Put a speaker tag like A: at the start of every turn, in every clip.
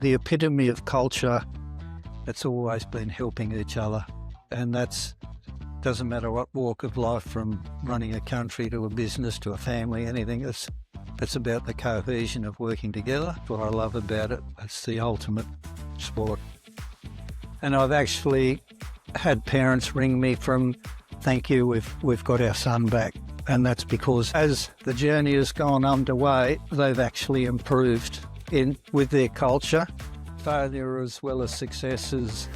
A: the epitome of culture. It's always been helping each other, and that's doesn't matter what walk of life, from running a country to a business to a family, anything. It's about the cohesion of working together. That's what I love about it. It's the ultimate sport. And I've actually had parents ring me from, thank you, we've got our son back. And that's because as the journey has gone underway, they've actually improved with their culture. Failure as well as success is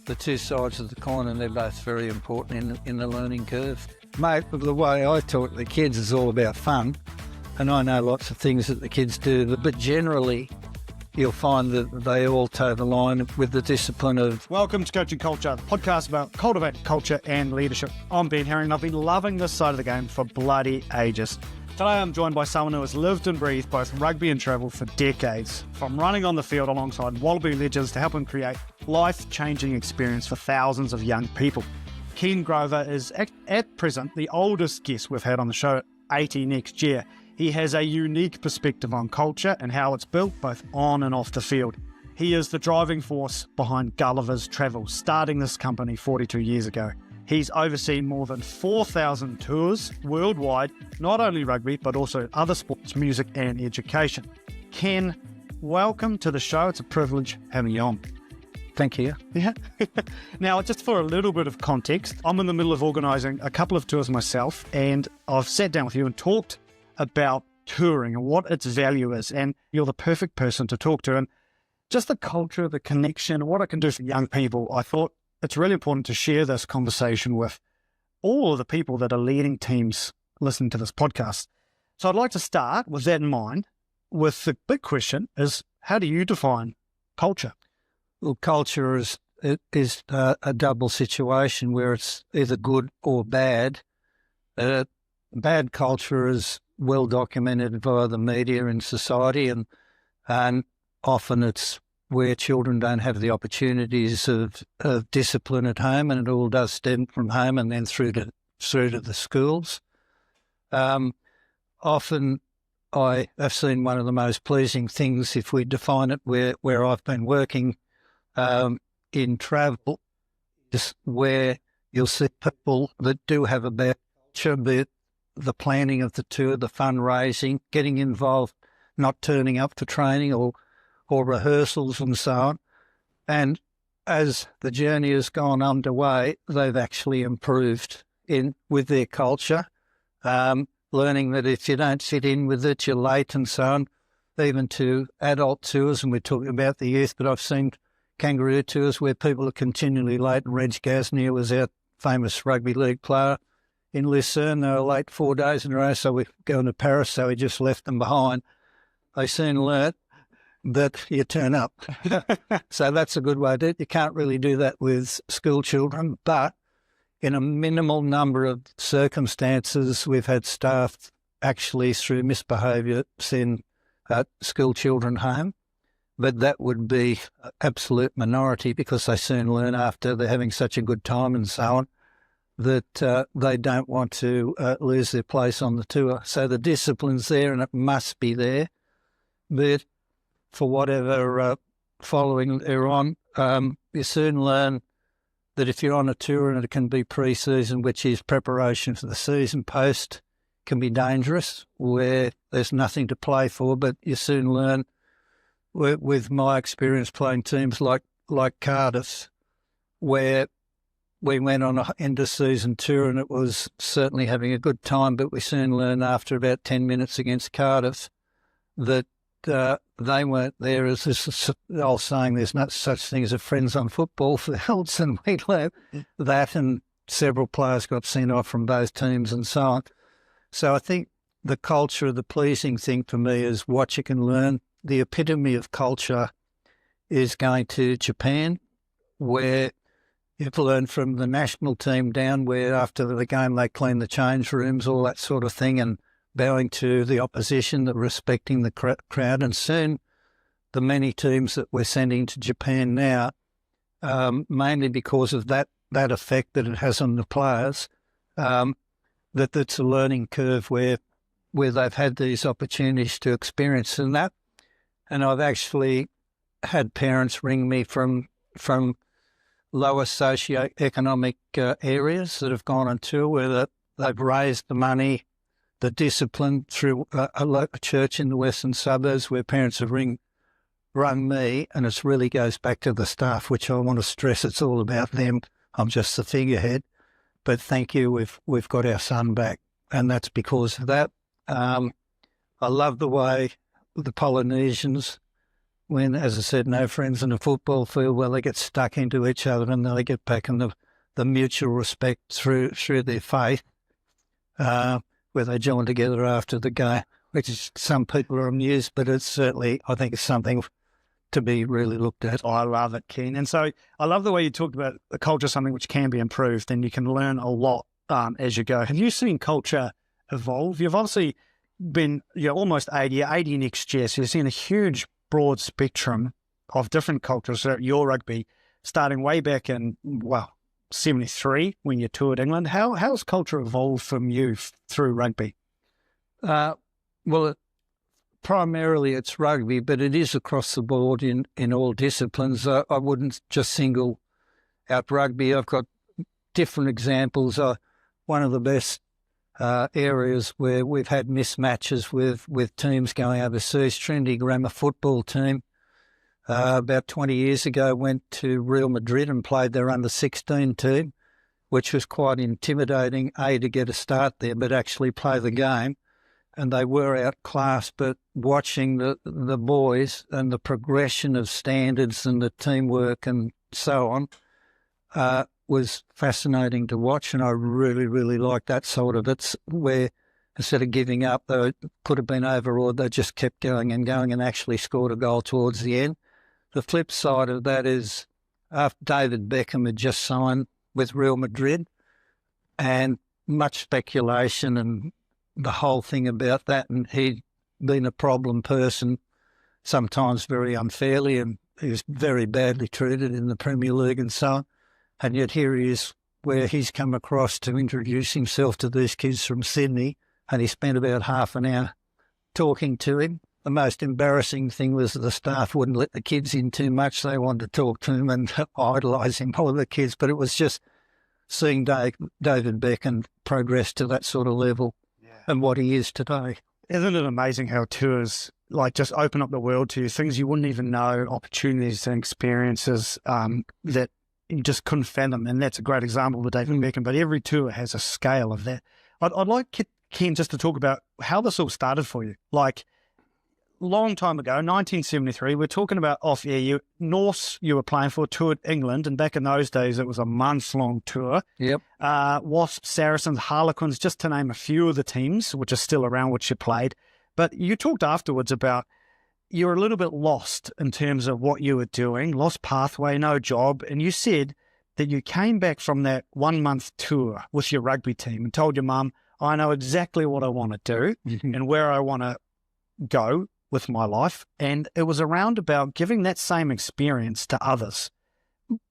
A: the two sides of the coin, and they're both very important in the learning curve. Mate, the way I talk to the kids is all about fun, and I know lots of things that the kids do, but generally you'll find that they all toe the line with the discipline of...
B: Welcome to Coaching Culture, the podcast about cultivating culture and leadership. I'm Ben Herring. I've been loving this side of the game for bloody ages. Today I'm joined by someone who has lived and breathed both rugby and travel for decades, from running on the field alongside Wallaby legends to helping create life-changing experience for thousands of young people. Ken Grover is at present the oldest guest we've had on the show, 80 next year. He has a unique perspective on culture and how it's built both on and off the field. He is the driving force behind Gulliver's travel, starting this company 42 years ago. He's overseen more than 4,000 tours worldwide, not only rugby, but also other sports, music and education. Ken, welcome to the show. It's a privilege having you on.
A: Thank you.
B: Yeah. Now, just for a little bit of context, I'm in the middle of organising a couple of tours myself, and I've sat down with you and talked about touring and what its value is, and you're the perfect person to talk to. And just the culture, the connection, what it can do for young people, I thought it's really important to share this conversation with all of the people that are leading teams listening to this podcast. So I'd like to start with that in mind, with the big question is, how do you define culture?
A: Well, culture is a double situation where it's either good or bad. Bad culture is well documented via the media and society, and often it's where children don't have the opportunities of discipline at home, and it all does stem from home and then through to the schools. Often I have seen one of the most pleasing things, if we define it where I've been working in travel, is where you'll see people that do have a bad culture, be it the planning of the tour, the fundraising, getting involved, not turning up for training or rehearsals and so on. And as the journey has gone underway, they've actually improved with their culture, learning that if you don't fit in with it, you're late and so on, even to adult tours. And we're talking about the youth, but I've seen kangaroo tours where people are continually late. And Reg Gasnier was our famous rugby league player in Lucerne. They were late 4 days in a row, so we're going to Paris, so we just left them behind. They soon learnt that you turn up. So that's a good way to do it. You can't really do that with school children, but in a minimal number of circumstances, we've had staff actually through misbehaviour send school children home. But that would be absolute minority, because they soon learn after they're having such a good time and so on that they don't want to lose their place on the tour. So the discipline's there and it must be there. But for whatever following they're on, you soon learn that if you're on a tour and it can be pre-season, which is preparation for the season, post can be dangerous, where there's nothing to play for, but you soon learn, with my experience playing teams like Cardiff, where we went on an end-of-season tour and it was certainly having a good time, but we soon learned after about 10 minutes against Cardiff that they weren't there. As this old saying, there's no such thing as a friends on football fields, and we learned that, and several players got sent off from both teams and so on. So I think the culture, the pleasing thing for me is what you can learn. The epitome of culture is going to Japan, where you've learned from the national team down, where after the game they clean the change rooms, all that sort of thing, and bowing to the opposition, the respecting the crowd. And soon the many teams that we're sending to Japan now, mainly because of that effect that it has on the players, that's a learning curve where they've had these opportunities to experience that. And I've actually had parents ring me from lower socio-economic areas that have gone on tour where they've raised the money, the discipline through a church in the western suburbs where parents have rung me, and it really goes back to the staff, which I want to stress it's all about them. I'm just the figurehead. But thank you, we've got our son back, and that's because of that. I love the way the Polynesians, when, as I said, no friends in a football field, well, they get stuck into each other and they get back in the mutual respect through their faith, where they join together after the game, which is, some people are amused, but it's certainly, I think it's something to be really looked at.
B: Oh, I love it, Ken. And so I love the way you talked about the culture, something which can be improved, and you can learn a lot as you go. Have you seen culture evolve? You've obviously been almost 80 next year, so you've seen a huge, broad spectrum of different cultures at your rugby, starting way back in, 73 when you toured England. How's culture evolved from you through rugby?
A: Primarily it's rugby, but it is across the board in all disciplines. I wouldn't just single out rugby. I've got different examples. One of the best areas where we've had mismatches with teams going overseas, Trinity Grammar football team, about 20 years ago went to Real Madrid and played their under-16 team, which was quite intimidating, to get a start there, but actually play the game. And they were outclassed, but watching the boys and the progression of standards and the teamwork and so on was fascinating to watch, and I really, really liked that sort of it, where instead of giving up, they could have been overawed, they just kept going and actually scored a goal towards the end. The flip side of that is after David Beckham had just signed with Real Madrid, and much speculation and the whole thing about that, and he'd been a problem person, sometimes very unfairly, and he was very badly treated in the Premier League and so on. And yet here he is, where he's come across to introduce himself to these kids from Sydney, and he spent about half an hour talking to him. The most embarrassing thing was that the staff wouldn't let the kids in too much. They wanted to talk to him and idolise him, all the kids, but it was just seeing David Beckham progress to that sort of level. And what he is today.
B: Isn't it amazing how tours just open up the world to you, things you wouldn't even know, opportunities and experiences that you just couldn't fathom. And that's a great example of David Beckham, but every tour has a scale of that. I'd like Ken just to talk about how this all started for you. Long time ago, 1973, we're talking about off-air. Norse you were playing for, toured England, and back in those days it was a month-long tour.
A: Yep.
B: Wasps, Saracens, Harlequins, just to name a few of the teams which are still around, which you played. But you talked afterwards about you were a little bit lost in terms of what you were doing, lost pathway, no job, and you said that you came back from that 1-month tour with your rugby team and told your mum, I know exactly what I want to do and where I want to go with my life, and it was around about giving that same experience to others.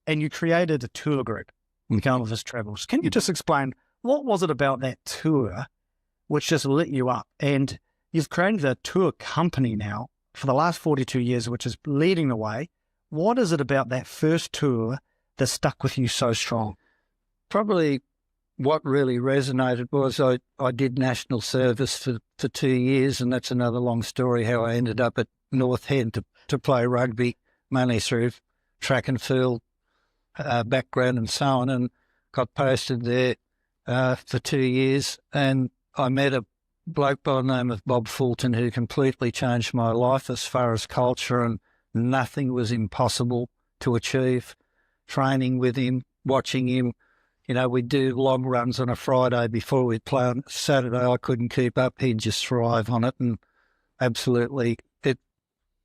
B: And you created a tour group, Gulliver's Travels. Can you just explain what was it about that tour which just lit you up? And you've created a tour company now for the last 42 years, which is leading the way. What is it about that first tour that stuck with you so strong?
A: Probably what really resonated was I did national service for 2 years, and that's another long story how I ended up at North Head to play rugby, mainly through track and field background and so on, and got posted there for 2 years. And I met a bloke by the name of Bob Fulton who completely changed my life as far as culture, and nothing was impossible to achieve. Training with him, watching him, we'd do long runs on a Friday before we'd play on Saturday. I couldn't keep up. He'd just thrive on it, and absolutely,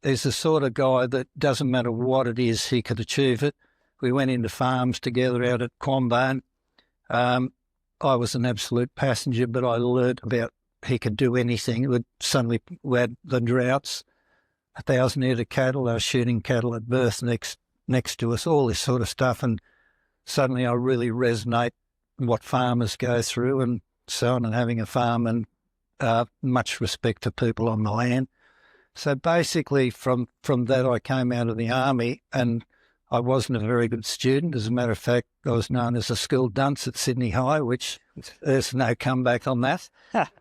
A: he's the sort of guy that doesn't matter what it is, he could achieve it. We went into farms together out at Quambone. I was an absolute passenger, but I learnt about he could do anything. Suddenly we had the droughts, 1,000 head of cattle. They were shooting cattle at birth next to us, all this sort of stuff, and suddenly I really resonate what farmers go through and so on, and having a farm, and much respect to people on the land. So basically from that I came out of the army, and I wasn't a very good student. As a matter of fact, I was known as a school dunce at Sydney High, which there's no comeback on that.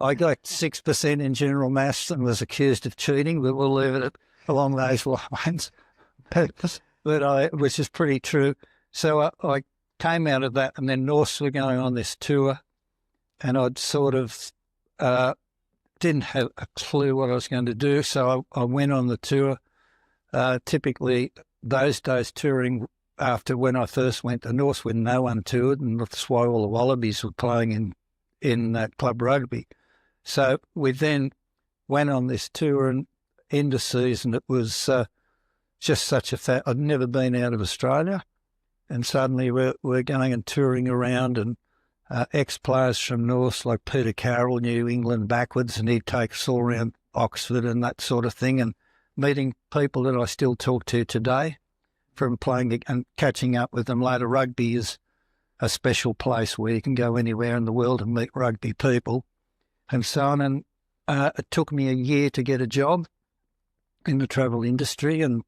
A: I got 6% in general maths and was accused of cheating, but we'll leave it along those lines. Which is pretty true. So I came out of that, and then Norths were going on this tour, and I'd sort of didn't have a clue what I was going to do. So I went on the tour. Typically, those days touring after when I first went to Norths when no one toured, and that's why all the Wallabies were playing in Club Rugby. So we then went on this tour, and end of season it was just such a fact. I'd never been out of Australia, and suddenly we're going and touring around, and ex-players from Norths like Peter Carroll knew England backwards, and he'd take us all around Oxford and that sort of thing, and meeting people that I still talk to today from playing and catching up with them later. Rugby is a special place where you can go anywhere in the world and meet rugby people and so on. And it took me a year to get a job in the travel industry, and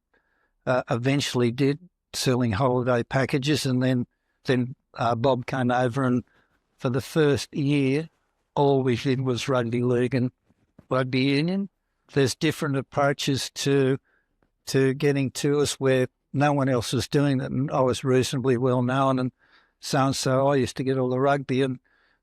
A: eventually did, selling holiday packages. And then Bob came over, and for the first year, all we did was rugby league and rugby union. There's different approaches to getting tours where no one else was doing it, and I was reasonably well known, and so I used to get all the rugby, and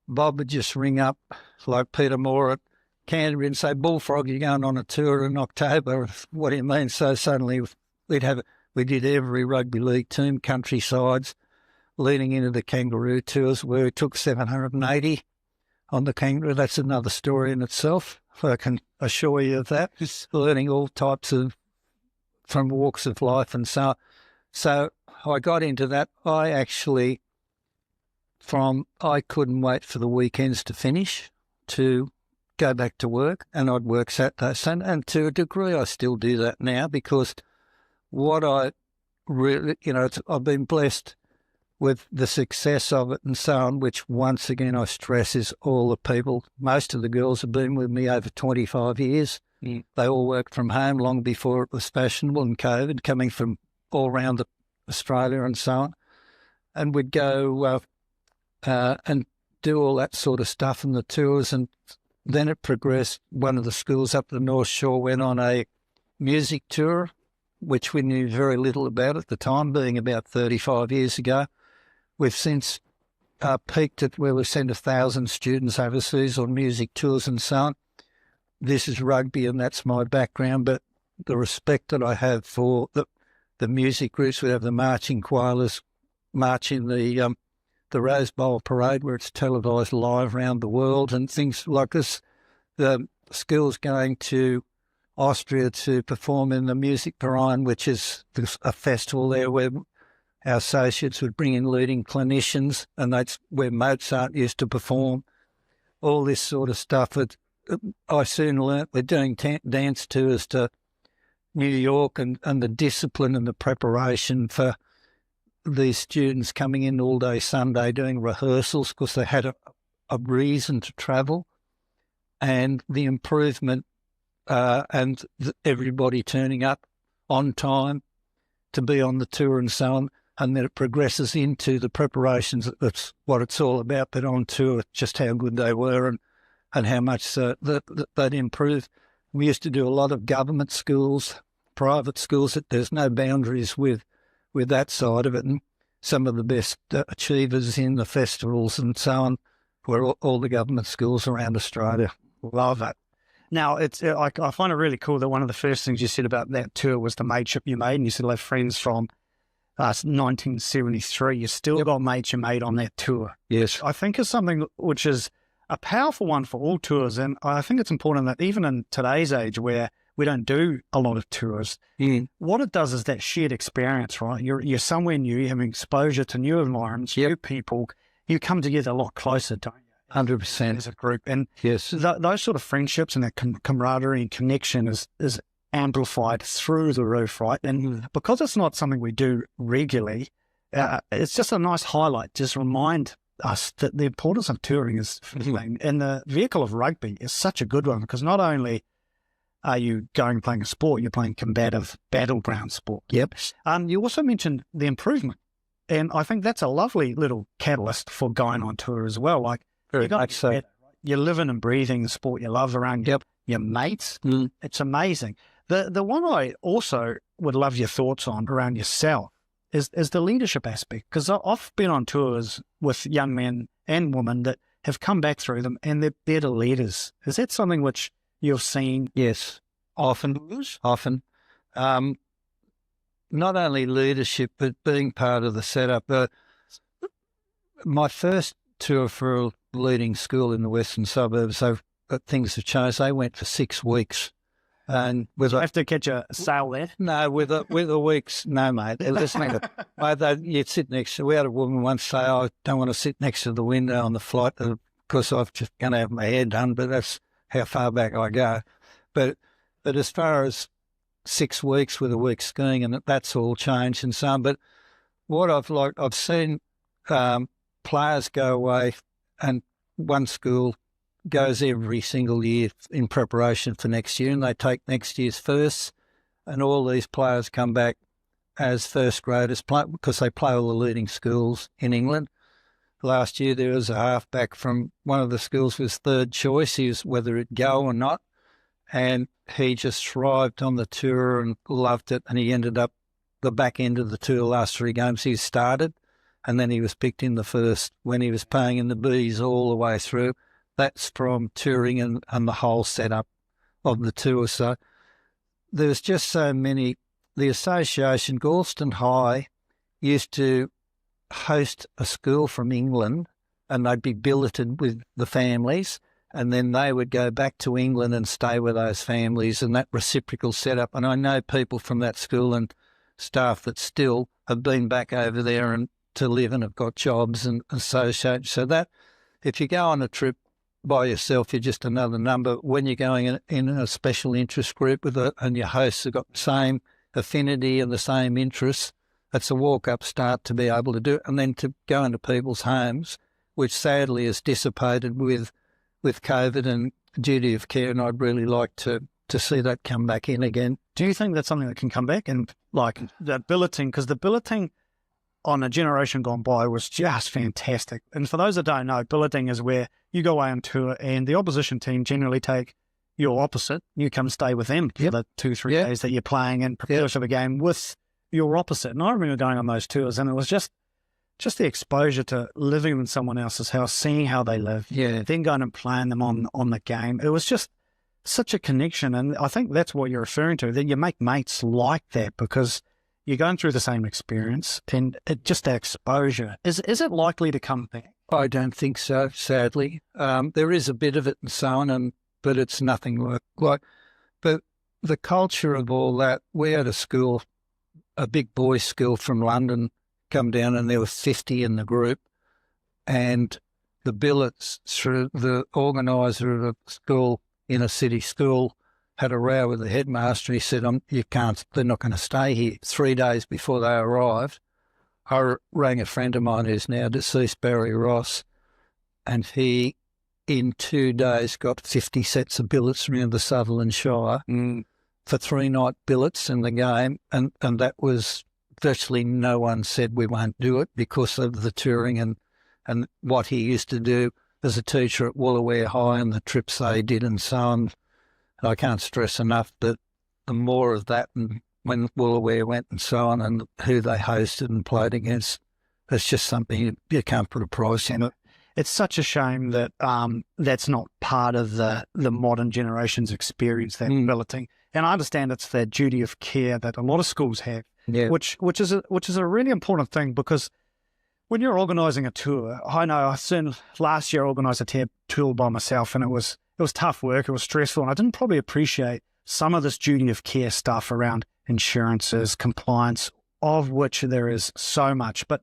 A: Bob would just ring up like Peter Moore at Canterbury and say, "Bullfrog, you're going on a tour in October." What do you mean? So suddenly we did every rugby league team, countrysides, leading into the kangaroo tours, where we took 780 on the kangaroo. That's another story in itself. I can assure you of that. Just learning all types from walks of life and so on. So I got into that. I couldn't wait for the weekends to finish to go back to work, and I'd work Saturdays. And to a degree I still do that now, because what I really, I've been blessed with the success of it and so on, which once again I stress is all the people. Most of the girls have been with me over 25 years. Mm. They all worked from home long before it was fashionable and COVID, coming from all around Australia and so on. And we'd go and do all that sort of stuff in the tours, and then it progressed. One of the schools up the North Shore went on a music tour, which we knew very little about at the time, being about 35 years ago. We've since peaked at where we've sent 1,000 students overseas on music tours and so on. This is rugby, and that's my background, but the respect that I have for the music groups, we have the marching choirs marching the Rose Bowl parade, where it's televised live around the world, and things like this. The schools going to Austria to perform in the Music Verein, which is a festival there where our associates would bring in leading clinicians, and that's where Mozart used to perform. All this sort of stuff. I soon learnt we're doing dance tours to New York, and the discipline and the preparation for these students coming in all day Sunday doing rehearsals because they had a reason to travel, and the improvement and everybody turning up on time to be on the tour and so on. And then it progresses into the preparations. That's what it's all about. But on tour, just how good they were and how much they'd improved. We used to do a lot of government schools, private schools. There's no boundaries with that side of it. And some of the best achievers in the festivals and so on were all the government schools around Australia.
B: Love it. Now, I find it really cool that one of the first things you said about that tour was the mateship you made, and you said you have friends from 1973. You still got mates you made on that tour.
A: Yes.
B: I think it's something which is a powerful one for all tours, and I think it's important that even in today's age where we don't do a lot of tours, what it does is that shared experience, right? You're somewhere new, you're having exposure to new environments, new people, you come together a lot closer, don't you?
A: 100%.
B: As a group. And
A: yes,
B: those sort of friendships and that camaraderie and connection is amplified through the roof, right? And because it's not something we do regularly, it's just a nice highlight, just remind us that the importance of touring is, and the vehicle of rugby is such a good one, because not only are you going playing a sport? You're playing combative battleground sport.
A: Yep.
B: You also mentioned the improvement. And I think that's a lovely little catalyst for going on tour as well. Like,
A: Very much so.
B: better, right? You're living and breathing the sport you love around your mates. It's amazing. The one I also would love your thoughts on around yourself is the leadership aspect. Because I've been on tours with young men and women that have come back through them and they're better leaders. Is that something which you've seen?
A: Yes, often. Not only leadership, but being part of the setup. My first tour for a leading school in the western suburbs, things have changed. They went for 6 weeks. And with
B: I have to catch a sail there.
A: No, with a week's, no, mate. You'd sit next to, we had a woman once say, I don't want to sit next to the window on the flight because I'm just going to have my hair done, but that's how far back I go. But as far as 6 weeks with a week skiing, and that's all changed and so on. But what I've seen players go away, and one school goes every single year in preparation for next year, and they take next year's firsts, and all these players come back as first graders because they play all the leading schools in England. Last year there was a halfback from one of the schools was third choice. He was whether it'd go or not, and he just thrived on the tour and loved it, and he ended up the back end of the tour, last 3 games he started, and then he was picked in the first when he was playing in the Bs all the way through. That's from touring and the whole setup of the tour. So there's just so many. The association, Galston High, used to host a school from England, and they'd be billeted with the families, and then they would go back to England and stay with those families, and that reciprocal setup. And I know people from that school and staff that still have been back over there and to live and have got jobs and associate. So that if you go on a trip by yourself, you're just another number. When you're going in a special interest group and your hosts have got the same affinity and the same interests, it's a walk-up start to be able to do it. And then to go into people's homes, which sadly is dissipated with COVID and duty of care, and I'd really like to see that come back in again.
B: Do you think that's something that can come back? And like the billeting, because the billeting on a generation gone by was just fantastic. And for those that don't know, billeting is where you go away on tour and the opposition team generally take your opposite. You come stay with them for the 2-3 days that you're playing and prepare for the game with your opposite. And I remember going on those tours, and it was just the exposure to living in someone else's house, seeing how they live, then going and playing them on the game. It was just such a connection. And I think that's what you're referring to, that you make mates like that because you're going through the same experience, and just that exposure. Is it likely to come back?
A: I don't think so, sadly. There is a bit of it and so on, but it's nothing like. But the culture of all that, we had a school, a big boys' school from London, come down, and there were 50 in the group, and the billets through the organiser of a school in a city school had a row with the headmaster. He said, "You can't. They're not going to stay here." 3 days before they arrived, I rang a friend of mine who's now deceased, Barry Ross, and he, in 2 days, got 50 sets of billets around the Sutherland Shire for 3-night billets in the game, and that was virtually no one said we won't do it because of the touring and what he used to do as a teacher at Wallaby High and the trips they did and so on. I can't stress enough that the more of that, and when Wallaby went and so on, and who they hosted and played against, it's just something you can't put a price on it.
B: It's such a shame that that's not part of the modern generation's experience, that billeting. And I understand it's the duty of care that a lot of schools have, which is a really important thing, because when you're organising a tour, I know I last year organised a tour by myself, and it was tough work, it was stressful, and I didn't probably appreciate some of this duty of care stuff around insurances, compliance, of which there is so much. But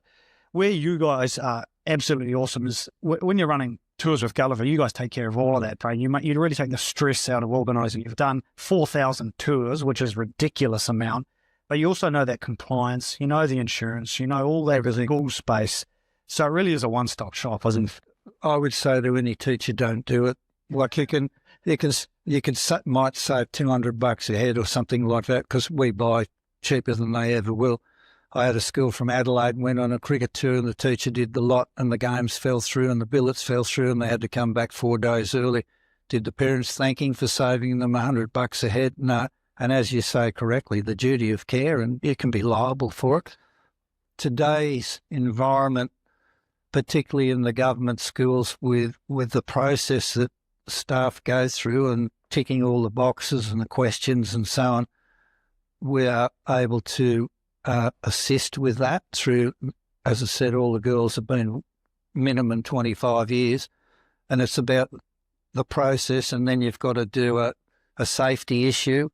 B: where you guys are absolutely awesome is when you're running tours with Gulliver, you guys take care of all of that, right? You really take the stress out of organising. You've done 4,000 tours, which is a ridiculous amount, but you also know that compliance, you know the insurance, you know all that school space. So it really is a one-stop shop, isn't it?
A: I would say to any teacher, don't do it. Like you can you might save $200 a head or something like that, because we buy cheaper than they ever will. I had a school from Adelaide, went on a cricket tour, and the teacher did the lot, and the games fell through and the billets fell through, and they had to come back 4 days early. Did the parents thank him for saving them $100 a head? No. And as you say correctly, the duty of care, and you can be liable for it. Today's environment, particularly in the government schools, with the process that staff go through and ticking all the boxes and the questions and so on, we are able to assist with that through, as I said, all the girls have been minimum 25 years, and it's about the process, and then you've got to do a safety issue,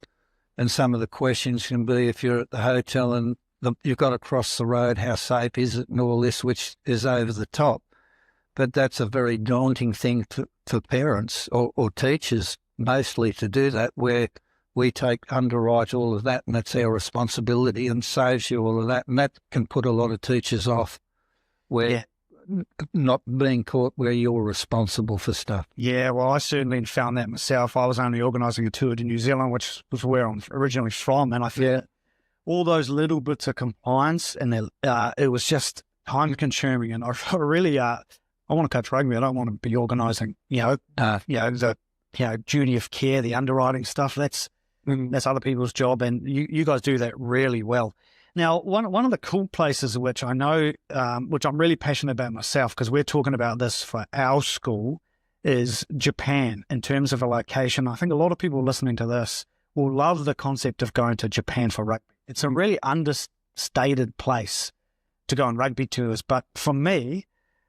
A: and some of the questions can be, if you're at the hotel and you've got to cross the road, how safe is it, and all this, which is over the top. But that's a very daunting thing for parents or teachers mostly to do that, where we underwrite all of that, and that's our responsibility, and saves you all of that. And that can put a lot of teachers off, where not being caught where you're responsible for stuff.
B: Yeah, well, I certainly found that myself. I was only organising a tour to New Zealand, which was where I'm originally from, and I found all those little bits of compliance, and it was just time consuming. And I really, I want to coach rugby. I don't want to be organising, the duty of care, the underwriting stuff. That's other people's job, and you guys do that really well. Now, one of the cool places which I know, which I'm really passionate about myself, because we're talking about this for our school, is Japan in terms of a location. I think a lot of people listening to this will love the concept of going to Japan for rugby. It's a really understated place to go on rugby tours. But for me,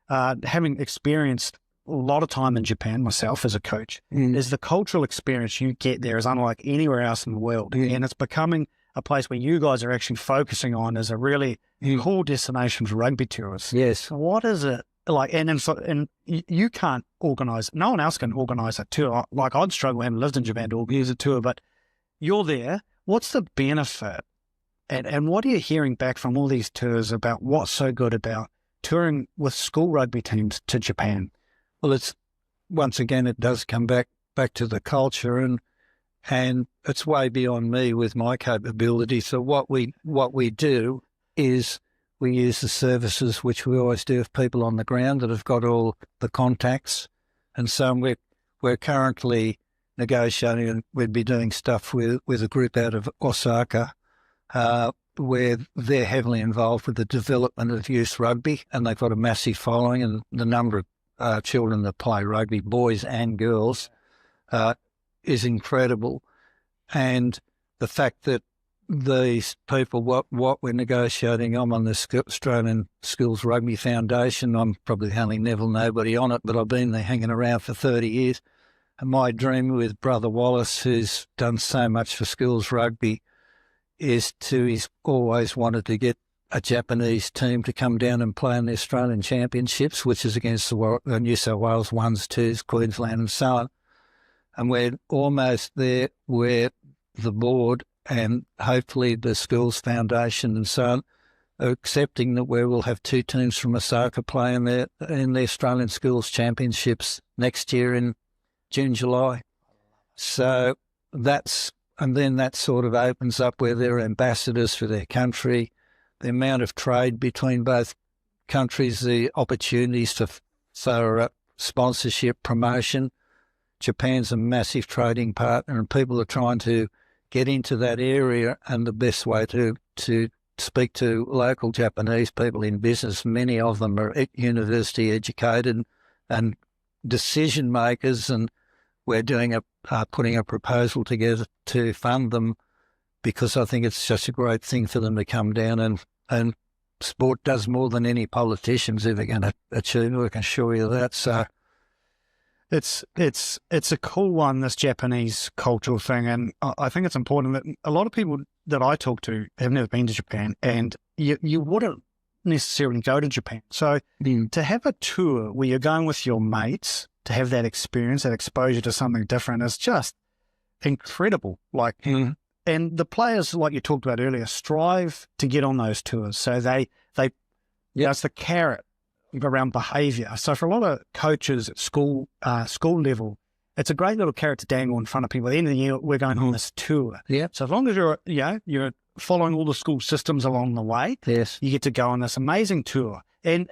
B: having experienced a lot of time in Japan myself as a coach, is the cultural experience you get there is unlike anywhere else in the world. And it's becoming a place where you guys are actually focusing on as a really cool destination for rugby tours.
A: Yes.
B: What is it like? And you can't organise, no one else can organise a tour. Like, I'd struggle, having lived in Japan, to organise a tour, but you're there. What's the benefit? And what are you hearing back from all these tours about what's so good about touring with school rugby teams to Japan?
A: Well, once again, it does come back to the culture, and it's way beyond me with my capability. So what we do is we use the services which we always do of people on the ground that have got all the contacts, and so we're currently negotiating, and we'd be doing stuff with a group out of Osaka, where they're heavily involved with the development of youth rugby, and they've got a massive following, and the number of children that play rugby, boys and girls, is incredible. And the fact that these people, what we're negotiating, I'm on the Australian Schools Rugby Foundation. I'm probably the only Neville nobody on it, but I've been there hanging around for 30 years. And my dream with Brother Wallace, who's done so much for schools rugby, he's always wanted to get a Japanese team to come down and play in the Australian Championships, which is against the New South Wales 1s, 2s, Queensland and so on. And we're almost there where the board and hopefully the Schools Foundation and so on are accepting that we will have 2 teams from Osaka play in the Australian Schools Championships next year in June, July. So then that sort of opens up where they're ambassadors for their country, the amount of trade between both countries, the opportunities for sponsorship, promotion. Japan's a massive trading partner, and people are trying to get into that area, and the best way to speak to local Japanese people in business, many of them are university educated and decision makers, and we're putting a proposal together to fund them, because I think it's such a great thing for them to come down, and sport does more than any politician's ever going to achieve, I can assure you that. So
B: it's a cool one, this Japanese cultural thing, and I think it's important that a lot of people that I talk to have never been to Japan, and you wouldn't necessarily go to Japan. So to have a tour where you're going with your mates, to have that experience, that exposure to something different, is just incredible. Like, and the players, like you talked about earlier, strive to get on those tours. So they it's the carrot around behaviour. So for a lot of coaches at school level, it's a great little carrot to dangle in front of people. At the end of the year, we're going on this tour.
A: Yeah.
B: So as long as you're following all the school systems along the way,
A: Yes.
B: you get to go on this amazing tour. And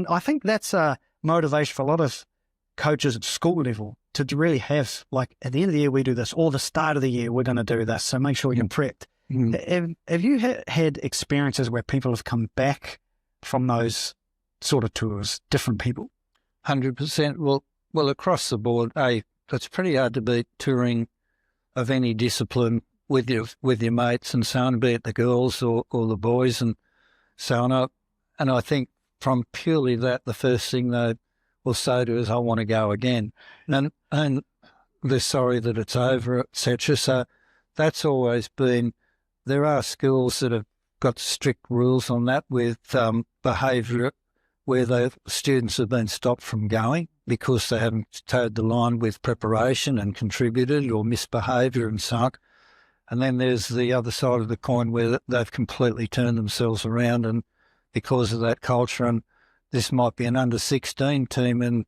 B: I think that's a motivation for a lot of coaches at school level to really have, like, at the end of the year, we do this, or the start of the year, we're going to do this. So make sure you're prepped. Have you had experiences where people have come back from those sort of tours, different people?
A: 100%. Well, across the board, it's pretty hard to beat touring of any discipline with your mates and so on, be it the girls or the boys and so on. And I think from purely that, the first thing they will say to us, I want to go again. And they're sorry that it's over, etc. So that's always been, there are schools that have got strict rules on that with behaviour, where the students have been stopped from going because they haven't towed the line with preparation and contributed, or misbehaviour and so on. And then there's the other side of the coin where they've completely turned themselves around, and because of that culture, and this might be an under-16 team, and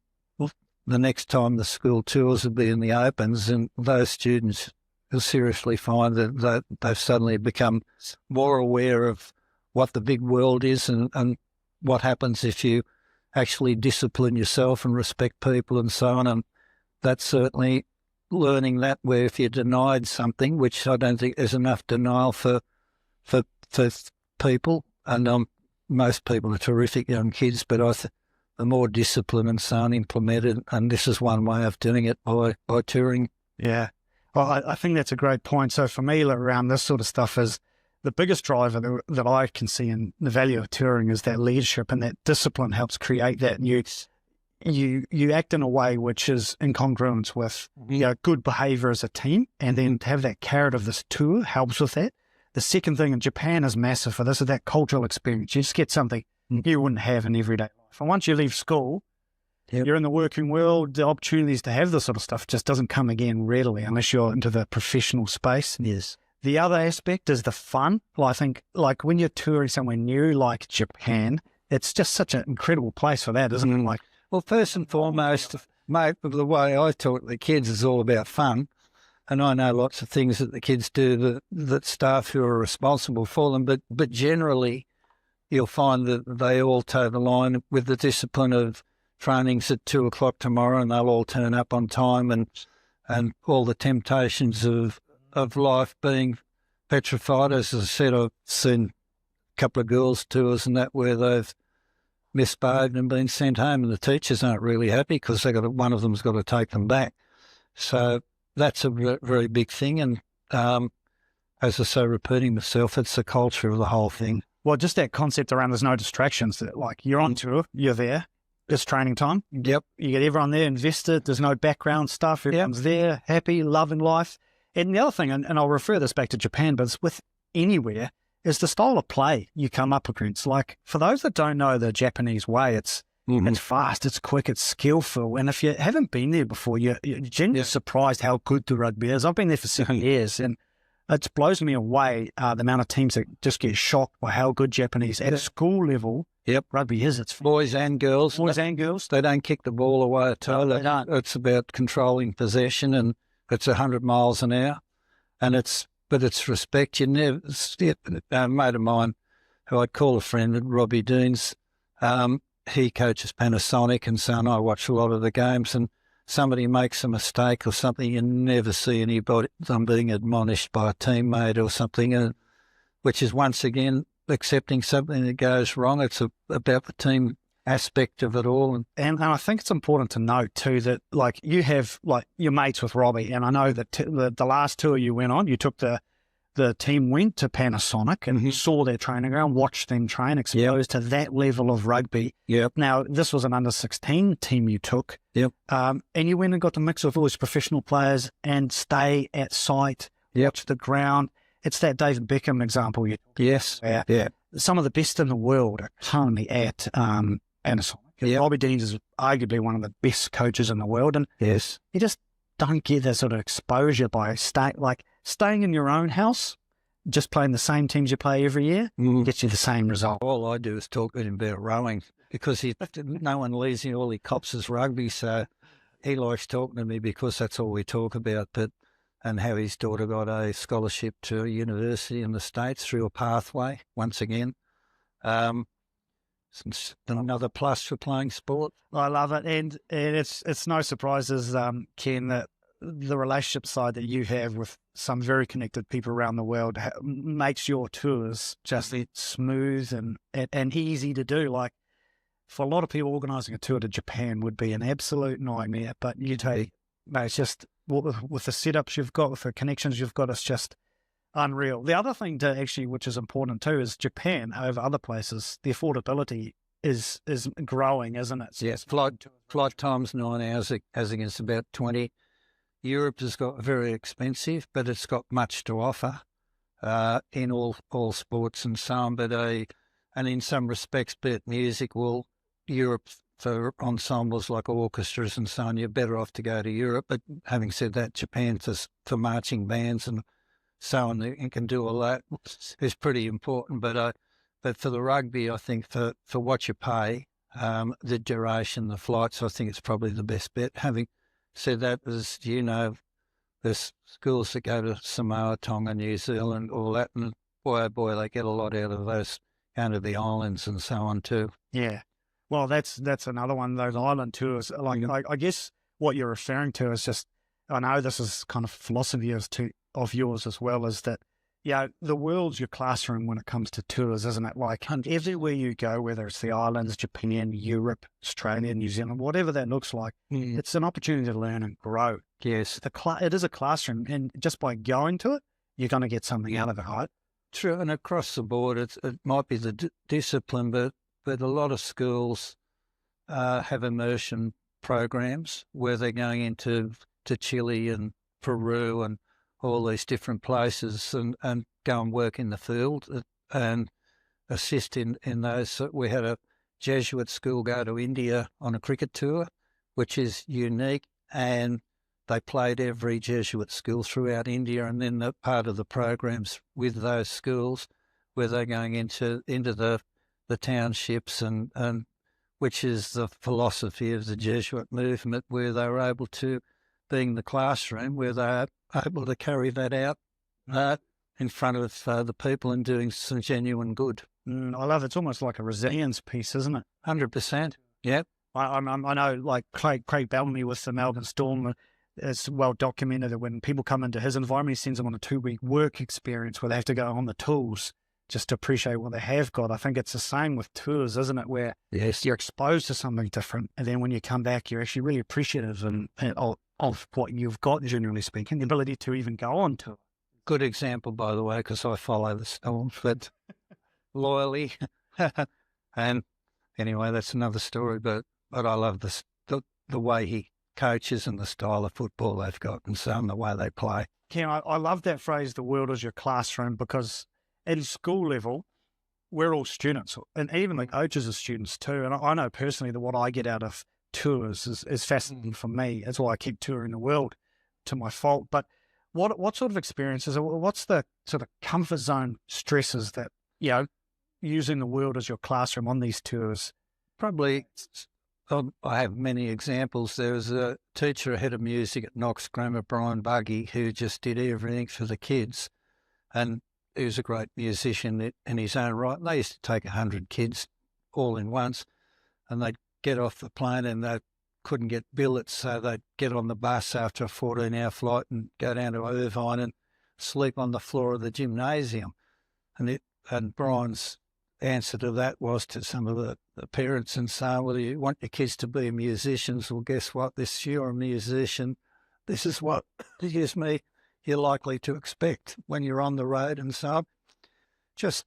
A: the next time the school tours will be in the opens, and those students will seriously find that they've suddenly become more aware of what the big world is and what happens if you actually discipline yourself and respect people and so on. And that's certainly learning that, where if you're denied something, which I don't think there's enough denial for people, and most people are terrific young kids, but the more discipline and so on implemented, and this is one way of doing it by touring.
B: Yeah. Well, I think that's a great point. So for me, around this sort of stuff, is the biggest driver that I can see in the value of touring is that leadership, and that discipline helps create that. You act in a way which is in congruence with good behaviour as a team, and then to have that carrot of this tour helps with that. The second thing in Japan is massive for this, is that cultural experience. You just get something you wouldn't have in everyday life. And once you leave school, you're in the working world, the opportunities to have this sort of stuff just doesn't come again readily unless you're into the professional space.
A: Yes.
B: The other aspect is the fun. Well, I think, like, when you're touring somewhere new like Japan, it's just such an incredible place for that, isn't it? Like,
A: well, first and foremost, mate, the way I talk to the kids is all about fun. And I know lots of things that the kids do that staff who are responsible for them, but generally you'll find that they all toe the line with the discipline of trainings at 2:00 tomorrow, and they'll all turn up on time, and all the temptations of life being petrified. As I said, I've seen a couple of girls' tours and that where they've misbehaved and been sent home, and the teachers aren't really happy because one of them's got to take them back. So that's a very big thing. And as I say, repeating myself, it's the culture of the whole thing.
B: Well, just that concept around there's no distractions. That, like, you're on tour, you're there, it's training time.
A: Yep.
B: You get everyone there invested. There's no background stuff. Everyone's there, happy, loving life. And the other thing, and I'll refer this back to Japan, but it's with anywhere, is the style of play you come up against. Like, for those that don't know the Japanese way, it's fast, it's quick, it's skillful. And if you haven't been there before, you're genuinely surprised how good the rugby is. I've been there for 7 years, and it blows me away the amount of teams that just get shocked by how good Japanese at a school level rugby is. It's
A: boys and girls. They don't kick the ball away at all.
B: They don't.
A: It's about controlling possession, and it's 100 miles an hour, and it's respect. You never. A mate of mine, who I'd call a friend, Robbie Deans, he coaches Panasonic, and so on. I watch a lot of the games, and somebody makes a mistake or something, you never see them being admonished by a teammate or something, which is once again accepting something that goes wrong. It's about the team aspect of it all.
B: And I think it's important to note too that, like, you have, like, your mates with Robbie, and I know that the last tour you went on, you took the team went to Panasonic and saw their training ground, watched them train, exposed to that level of rugby.
A: Yep.
B: Now, this was an under-16 team you took.
A: Yep.
B: And you went and got to mix with all these professional players and stay at site, watch the ground. It's that David Beckham example.
A: Yes.
B: Yeah. Some of the best in the world are currently at Panasonic.
A: Yep.
B: Robbie Deans is arguably one of the best coaches in the world, and you just don't get that sort of exposure by staying in your own house, just playing the same teams you play every year, gets you the same result.
A: All I do is talk to him about rowing, because no one leaves him, all he cops is rugby. So he likes talking to me because that's all we talk about, and how his daughter got a scholarship to a university in the States through a pathway, once again. Another plus for playing sport.
B: I love it. And it's no surprises, Ken, that the relationship side that you have with some very connected people around the world makes your tours just smooth and easy to do. Like, for a lot of people, organising a tour to Japan would be an absolute nightmare, but you take, mate, it's just with the setups you've got, with the connections you've got, it's just unreal. The other thing to actually, which is important too, is Japan over other places, the affordability is growing, isn't it?
A: Yes, flight time's 9 hours as against about 20. Europe has got very expensive, but it's got much to offer in all sports and so on. And in some respects, be it music, well, Europe for ensembles like orchestras and so on, you're better off to go to Europe. But having said that, Japan for marching bands and so on, and can do all that, is pretty important. But for the rugby, I think for what you pay, the duration, the flights, I think it's probably the best bet. Having said that, as you know, there's schools that go to Samoa, Tonga, New Zealand, all that, and boy, oh boy, they get a lot out of those, going to the islands and so on too.
B: Yeah. Well, that's another one, those island tours. Like, I guess what you're referring to is just, I know this is kind of philosophy of yours as well, is that, the world's your classroom when it comes to tours, isn't it? Like, everywhere you go, whether it's the islands, Japan, Europe, Australia, New Zealand, whatever that looks like, it's an opportunity to learn and grow.
A: Yes.
B: It is a classroom, and just by going to it, you're going to get something out of it, right?
A: True, and across the board, it might be the discipline, but a lot of schools have immersion programs where they're going into Chile and Peru and all these different places and go and work in the field and assist in those. We had a Jesuit school go to India on a cricket tour, which is unique, and they played every Jesuit school throughout India, and then the part of the programs with those schools where they're going into the townships and which is the philosophy of the Jesuit movement, where they were able to, being the classroom, where they're able to carry that out in front of the people and doing some genuine good.
B: I love it. It's almost like a resilience piece, isn't it?
A: 100%. Yep.
B: I know, like Craig Bellamy with the Melbourne Storm, it's well documented that when people come into his environment, he sends them on a 2-week work experience where they have to go on the tools just to appreciate what they have got. I think it's the same with tours, isn't it? Where you're exposed to something different, and then when you come back, you're actually really appreciative of what you've got, generally speaking, the ability to even go on tour.
A: Good example, by the way, because I follow the Storm, but loyally. And anyway, that's another story, but I love the way he coaches and the style of football they've got and so on, the way they play.
B: Ken, I love that phrase, the world is your classroom, because at school level, we're all students, and even the coaches are students too. And I know personally that what I get out of tours is fascinating for me. That's why I keep touring the world to my fault. But what sort of experiences, what's the sort of comfort zone stresses that, using the world as your classroom on these tours?
A: Probably, I have many examples. There was a teacher, head of music at Knox Grammar, Brian Buggy, who just did everything for the kids. And he was a great musician in his own right. And they used to take 100 kids all in once, and they'd get off the plane and they couldn't get billets, so they'd get on the bus after a 14-hour flight and go down to Irvine and sleep on the floor of the gymnasium. And Brian's answer to that was to some of the parents and so, well, you want your kids to be musicians? Well, guess what? You're a musician. This is what, excuse me, you're likely to expect when you're on the road and so on. Just,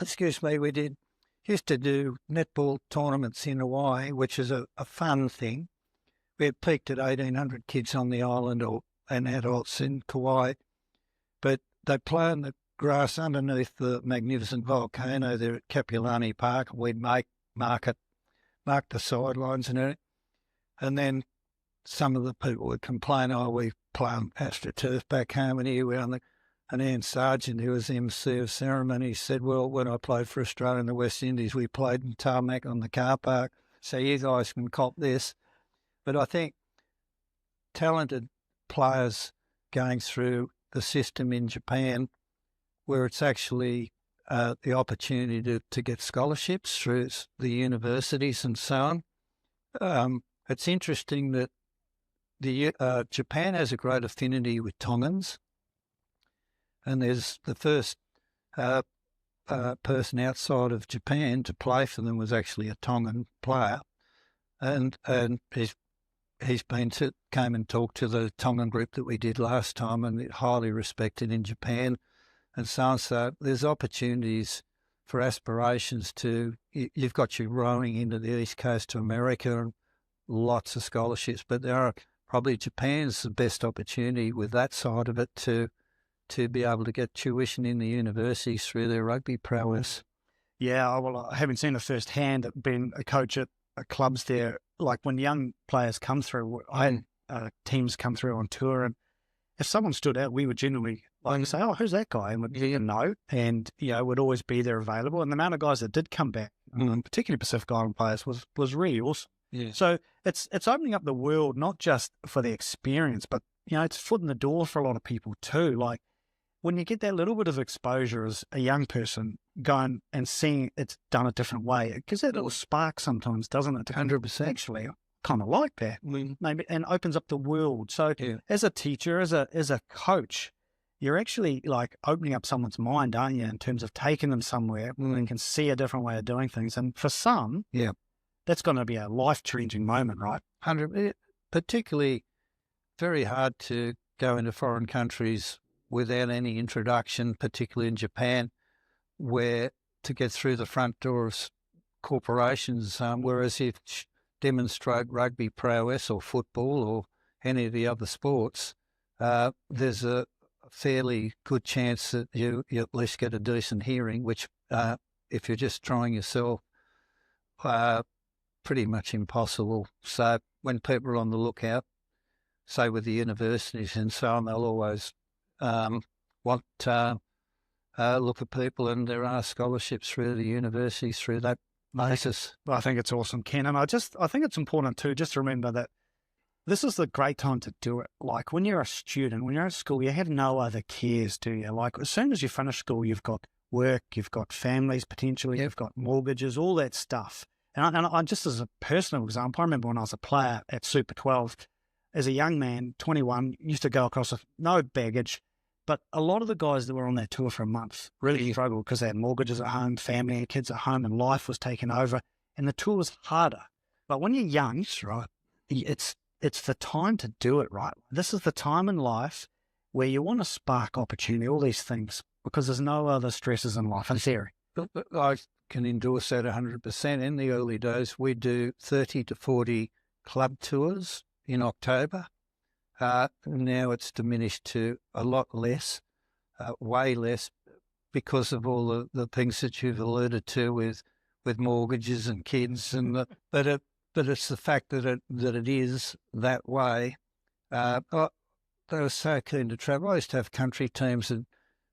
A: excuse me, we used to do netball tournaments in Hawaii, which is a fun thing. We had peaked at 1,800 kids on the island and adults in Kauai, but they play on the grass underneath the magnificent volcano there at Kapulani Park. We'd mark the sidelines and everything. And then some of the people would complain, we play on AstroTurf back home, and here we are. And Ian Sargent, who was the MC of ceremony, said, well, when I played for Australia in the West Indies, we played in tarmac on the car park, so you guys can cop this. But I think talented players going through the system in Japan where it's actually the opportunity to get scholarships through the universities and so on. It's interesting that Japan has a great affinity with Tongans, and there's the first person outside of Japan to play for them was actually a Tongan player, and he's came and talked to the Tongan group that we did last time, and highly respected in Japan, and so on. So there's opportunities for aspirations you've got you rowing into the East Coast to America, and lots of scholarships, but there are probably Japan's the best opportunity with that side of it to be able to get tuition in the universities through their rugby prowess.
B: Yeah, well, having seen it firsthand, being a coach at clubs there, like when young players come through, teams come through on tour, and if someone stood out, we would generally say, "Oh, who's that guy?" And we'd know, and would always be there available. And the amount of guys that did come back, particularly Pacific Island players, was really awesome.
A: Yeah.
B: So it's opening up the world, not just for the experience, but it's foot in the door for a lot of people too. Like when you get that little bit of exposure as a young person, going and seeing it's done a different way, it gives that little spark sometimes, doesn't it?
A: 100%.
B: Actually, kind of like that, maybe, and opens up the world. So as a teacher, as a coach, you're actually like opening up someone's mind, aren't you, in terms of taking them somewhere and can see a different way of doing things. And for some, that's going to be a life-changing moment, right?
A: 100%. Particularly very hard to go into foreign countries without any introduction, particularly in Japan, where to get through the front door of corporations, whereas if you demonstrate rugby prowess or football or any of the other sports, there's a fairly good chance that you at least get a decent hearing, which if you're just trying yourself, pretty much impossible. So when people are on the lookout, say with the universities and so on, they'll always want to look at people, and there are scholarships through the universities through that basis.
B: Well, I think it's awesome, Ken. And I think it's important too, just to remember that this is the great time to do it. Like when you're a student, when you're at school, you have no other cares, do you? Like as soon as you finish school, you've got work, you've got families potentially, you've got mortgages, all that stuff. And I just as a personal example, I remember when I was a player at Super 12, as a young man, 21, used to go across with no baggage. But a lot of the guys that were on that tour for a month really struggled because they had mortgages at home, family and kids at home, and life was taken over. And the tour was harder. But when you're young, it's the time to do it, right? This is the time in life where you want to spark opportunity, all these things, because there's no other stresses in life, in theory.
A: I can endorse that 100%. In the early days, we do 30 to 40 club tours in October. Now it's diminished to a lot less, way less, because of all the things that you've alluded to with mortgages and kids. But it's the fact that it is that way. They were so keen to travel. I used to have country teams that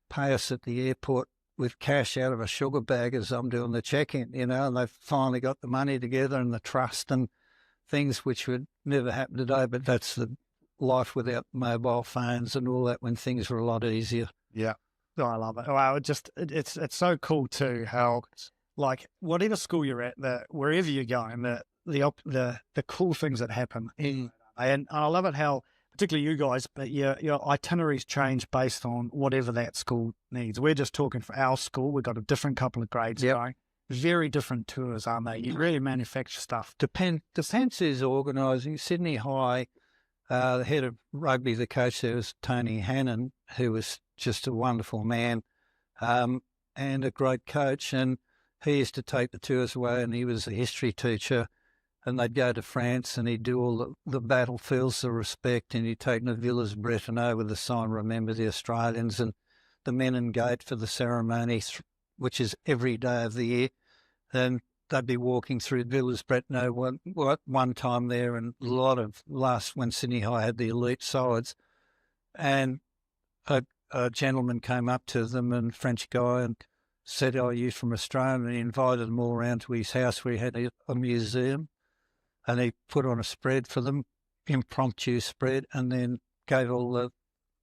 A: pay us at the airport with cash out of a sugar bag as I'm doing the check-in, and they've finally got the money together and the trust and things which would never happen today. But that's the life without mobile phones and all that, when things were a lot easier.
B: Yeah. Oh, I love it. Wow, it's so cool too how, like, whatever school you're at, wherever you're going, the cool things that happen. And I love it how, particularly you guys, but your itineraries change based on whatever that school needs. We're just talking for our school. We've got a different couple of grades going. Very different tours, aren't they? You really manufacture stuff.
A: Depends who's organising. Sydney High, the head of rugby, the coach there was Tony Hannon, who was just a wonderful man and a great coach. And he used to take the tours away, and he was a history teacher. And they'd go to France, and he'd do all the battlefields of respect, and he'd take the Villas Bretonneux with the sign, "Remember the Australians," and the Menin Gate for the ceremony, which is every day of the year. And they'd be walking through Villas Bretonneux one time there, and a lot of when Sydney High had the elite sides. And a gentleman came up to them, and French guy, and said, "Oh, are you from Australia?" And he invited them all around to his house where he had a museum. And he put on a spread for them, impromptu spread, and then gave all the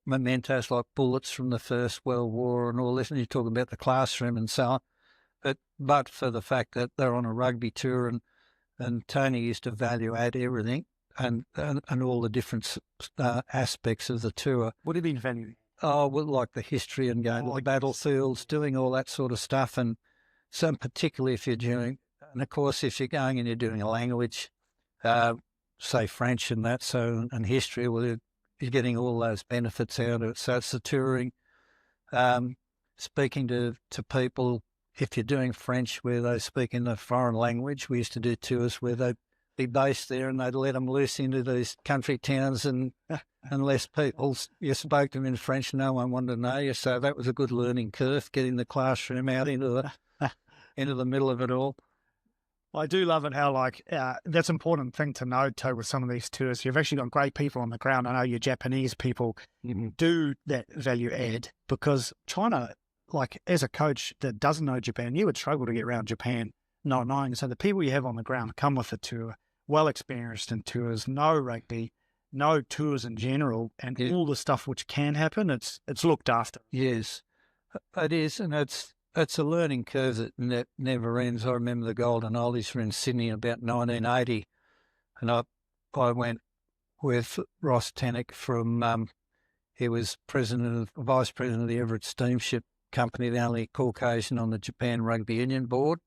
A: mementos like bullets from the First World War and all this, and you talk about the classroom and so on. But for the fact that they're on a rugby tour, and Tony used to value add everything and all the different aspects of the tour.
B: What do you mean value?
A: Oh, well, like the history and going to the battlefields, doing all that sort of stuff, and so particularly if you're doing, and of course if you're going and you're doing a language, say French and that, so and history, well, you're getting all those benefits out of it. So it's the touring, speaking to people. If you're doing French where they speak in a foreign language, we used to do tours where they'd be based there and they'd let them loose into these country towns, and unless people you spoke to them in French, no one wanted to know you. So that was a good learning curve, getting the classroom out into the middle of it all.
B: I do love it how, that's an important thing to know, too, with some of these tours. You've actually got great people on the ground. I know your Japanese people do that value add, because China, as a coach that doesn't know Japan, you would struggle to get around Japan not knowing. So the people you have on the ground come with the tour, well experienced in tours, know rugby, know tours in general, and all the stuff which can happen, it's looked after.
A: Yes, it is, and it's a learning curve that never ends. I remember the Golden Oldies were in Sydney about 1980, and I went with Ross Tannock from, he was vice president of the Everett Steamship Company, the only Caucasian on the Japan Rugby Union board,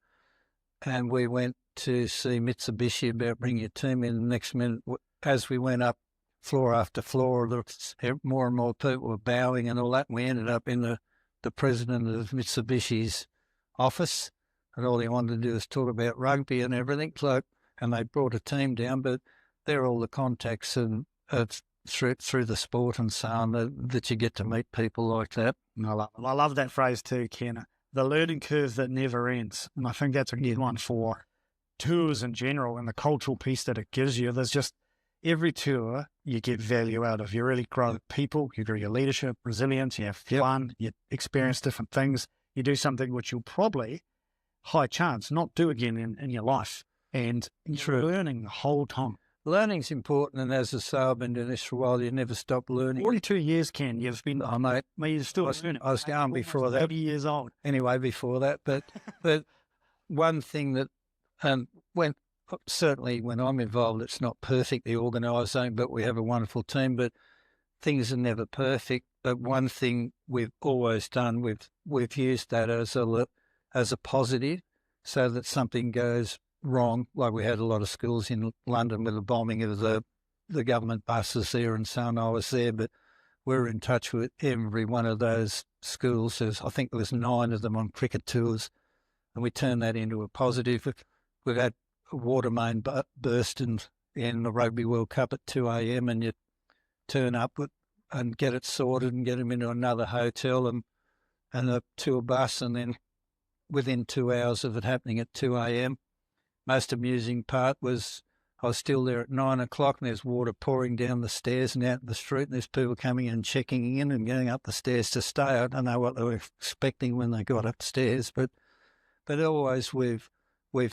A: and we went to see Mitsubishi about bringing your team in. The next minute, as we went up floor after floor, more and more people were bowing and all that, and we ended up in the president of Mitsubishi's office, and all he wanted to do was talk about rugby and everything. So, and they brought a team down, but they're all the contacts and through the sport and so on that you get to meet people like that.
B: I love that phrase too, Ken. The learning curve that never ends, and I think that's a good one for tours in general and the cultural piece that it gives you. There's just every tour you get value out of. You really grow people, you grow your leadership, resilience, you have fun, you experience different things. You do something which you'll probably, high chance, not do again in your life. And you're learning the whole time.
A: Learning's important, and as I say, I've been doing this for a while. You never stop learning.
B: 42 years, Ken, you've been...
A: Oh, mate.
B: You're still learning.
A: I was going before that.
B: 80 years old.
A: Anyway, before that. But one thing that, certainly when I'm involved, it's not perfectly organised, but we have a wonderful team, but things are never perfect. But one thing we've always done, we've used that as a positive, so that something goes wrong. Like we had a lot of schools in London with the bombing of the government buses there and so on. I was there, but we're in touch with every one of those schools. I think there was 9 of them on cricket tours, and we turned that into a positive. We've had a water main burst in the Rugby World Cup at 2 a.m. and you turn up and get it sorted and get them into another hotel and a tour bus, and then within 2 hours of it happening at 2 a.m. Most amusing part was I was still there at 9 o'clock and there's water pouring down the stairs and out the street, and there's people coming in and checking in and going up the stairs to stay. I don't know what they were expecting when they got upstairs, but always we've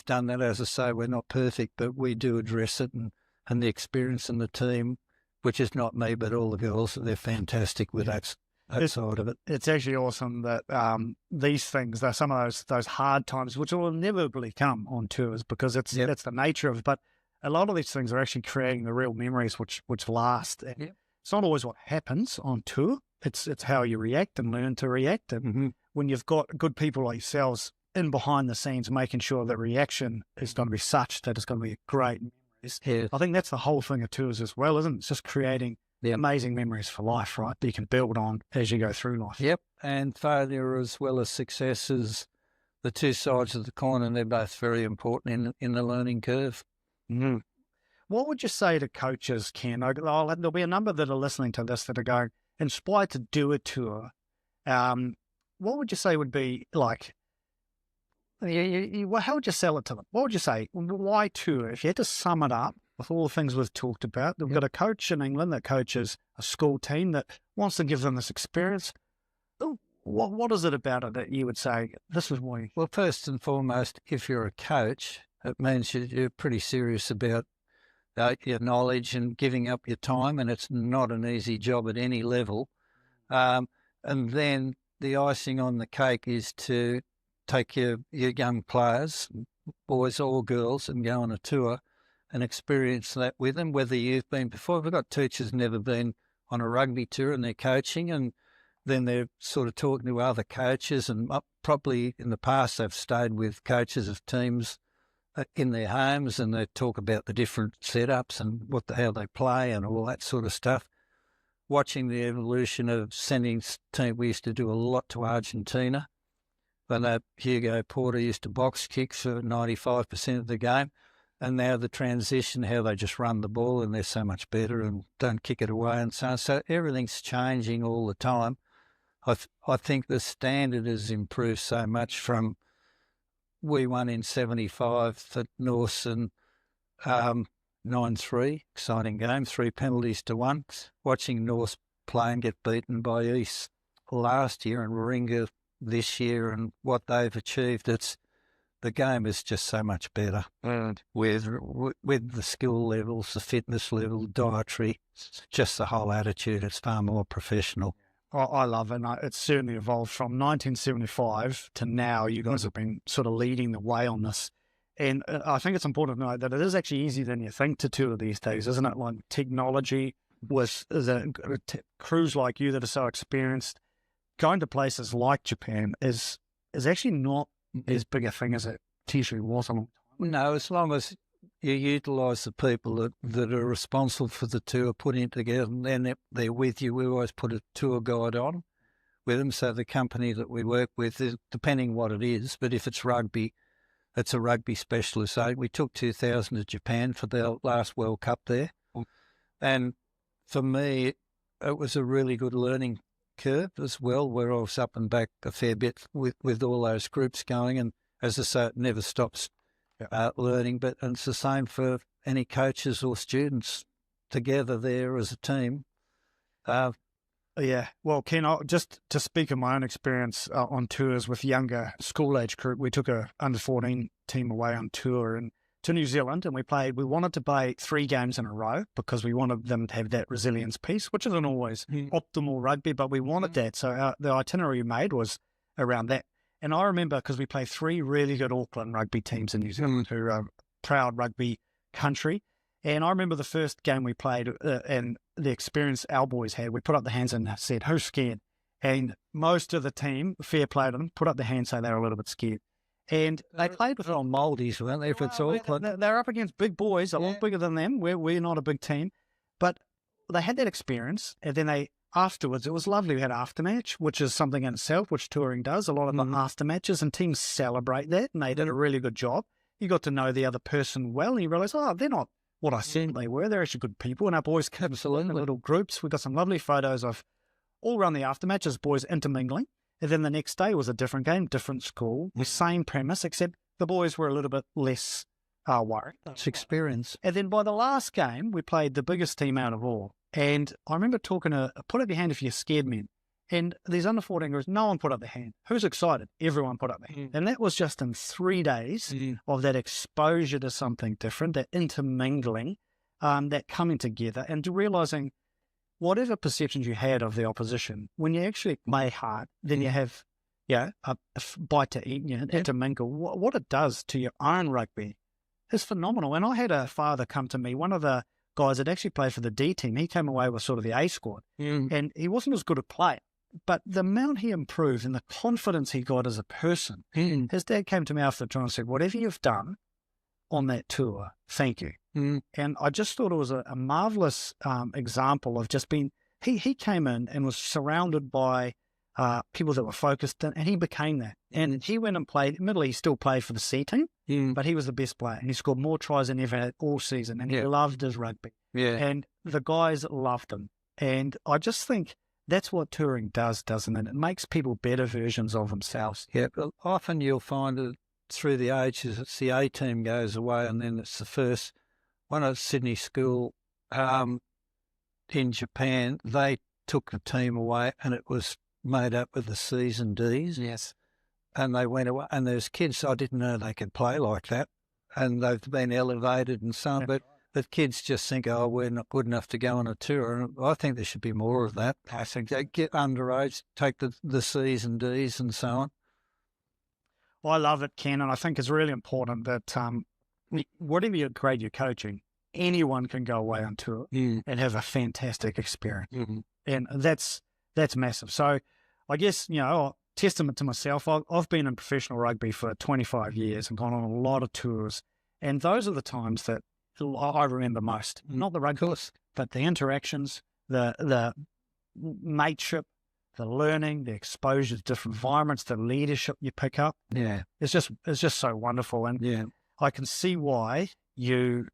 A: done that. As I say, we're not perfect, but we do address it, and the experience in the team, which is not me, but all the girls, they're fantastic with that side of it.
B: It's actually awesome that these things, some of those hard times, which will inevitably come on tours, because that's the nature of it. But a lot of these things are actually creating the real memories which last. And it's not always what happens on tour. It's how you react and learn to react. And when you've got good people like yourselves in behind the scenes, making sure that reaction is going to be such that it's going to be great memories.
A: Yeah.
B: I think that's the whole thing of tours as well, isn't it? It's just creating amazing memories for life, right? That you can build on as you go through life.
A: Yep. And failure as well as success is the two sides of the coin, and they're both very important in the learning curve.
B: What would you say to coaches, Ken? There'll be a number that are listening to this that are going, inspired to do a tour. What would you say would be like, how would you sell it to them? What would you say? Why tour? If you had to sum it up with all the things we've talked about, we've got a coach in England that coaches a school team that wants to give them this experience. What is it about it that you would say, this is why?
A: Well, first and foremost, if you're a coach, it means you're pretty serious about your knowledge and giving up your time, and it's not an easy job at any level. And then the icing on the cake is to take your young players, boys or girls, and go on a tour and experience that with them, whether you've been before. We've got teachers never been on a rugby tour and they're coaching, and then they're sort of talking to other coaches, and probably in the past they've stayed with coaches of teams in their homes, and they talk about the different setups and how they play and all that sort of stuff. Watching the evolution of sending team, we used to do a lot to Argentina. But Hugo Porter used to box kick for 95% of the game. And now the transition, how they just run the ball and they're so much better and don't kick it away and so on. So everything's changing all the time. I think the standard has improved so much from we won in 75 for Norse and 9-3, exciting game, 3 penalties to 1. Watching Norse play and get beaten by East last year and Warringah this year and what they've achieved, the game is just so much better with the skill levels, the fitness level, dietary, just the whole attitude. It's far more professional.
B: I love it. It's certainly evolved from 1975 to now. You guys have been sort of leading the way on this. And I think it's important to note that it is actually easier than you think to tour these days, isn't it? Like technology with crews like you that are so experienced, going to places like Japan is actually not as big a thing as it potentially was a long time ago.
A: No, as long as you utilise the people that are responsible for the tour, putting it together, and then they're with you. We always put a tour guide on with them, so the company that we work with, depending what it is, but if it's rugby, it's a rugby specialist. So we took 2000 to Japan for the last World Cup there. And for me, it was a really good learning curve as well, where I was up and back a fair bit with all those groups going. And as I say, it never stops learning. But it's the same for any coaches or students together there as a team.
B: Yeah. Well, Ken, just to speak of my own experience on tours with younger school-age group, we took a under-14 team away on tour to New Zealand, and we wanted to play 3 games in a row because we wanted them to have that resilience piece, which isn't always optimal rugby, but we wanted that. So the itinerary we made was around that. And I remember, because we played 3 really good Auckland rugby teams in New Zealand who are a proud rugby country. And I remember the first game we played and the experience our boys had, we put up the hands and said, who's scared? And most of the team, fair play to them, put up their hands, so they were a little bit scared. And they played with on Maldives, weren't they? If it's Auckland, they're up against big boys, a lot bigger than them. We're not a big team, but they had that experience. And then afterwards, it was lovely. We had an aftermatch, which is something in itself, which touring does. A lot of the aftermatches, and teams celebrate that, and they did a really good job. You got to know the other person well, and you realise, they're not what I said they were. They're actually good people, and our boys came in little groups. We got some lovely photos of all around the aftermatches, boys intermingling. And then the next day was a different game, different school, the same premise, except the boys were a little bit less worried.
A: It's experience.
B: And then by the last game, we played the biggest team out of all. And I remember talking to, put up your hand if you're scared, men. And these under 14 girls, no one put up their hand. Who's excited? Everyone put up their hand. And that was just in 3 days of that exposure to something different, that intermingling, that coming together, and realising whatever perceptions you had of the opposition, when you actually play hard, then you have a bite to eat, intermingle. What it does to your own rugby is phenomenal. And I had a father come to me, one of the guys that actually played for the D team, he came away with sort of the A squad, and he wasn't as good a player. But the amount he improved and the confidence he got as a person, his dad came to me after the tour and said, whatever you've done on that tour, thank you. And I just thought it was a marvellous example of just being, he came in and was surrounded by people that were focused, and he became that. And he went and played, admittedly he still played for the C team, but he was the best player, and he scored more tries than ever had all season, and he loved his rugby. And the guys loved him. And I just think that's what touring does, doesn't it? It makes people better versions of themselves.
A: Yeah, but often you'll find that through the ages, it's the A team goes away, and then it's the first one at Sydney School in Japan. They took the team away, and it was made up of the C's and D's.
B: Yes.
A: And they went away, and there's kids I didn't know they could play like that, and they've been elevated and so on. But But kids just think, oh, we're not good enough to go on a tour. And I think there should be more of that. I think they get underage, take the C's and D's and so on.
B: Well, I love it, Ken, and I think it's really important that whatever your grade you're coaching, anyone can go away on tour and have a fantastic experience. And that's massive. So I guess, testament to myself, I've been in professional rugby for 25 years and gone on a lot of tours. And those are the times that I remember most. Not the rugby, but the interactions, the mateship, the learning, the exposure to different environments, the leadership you pick up.
A: Yeah.
B: It's just so wonderful. And I can see why you've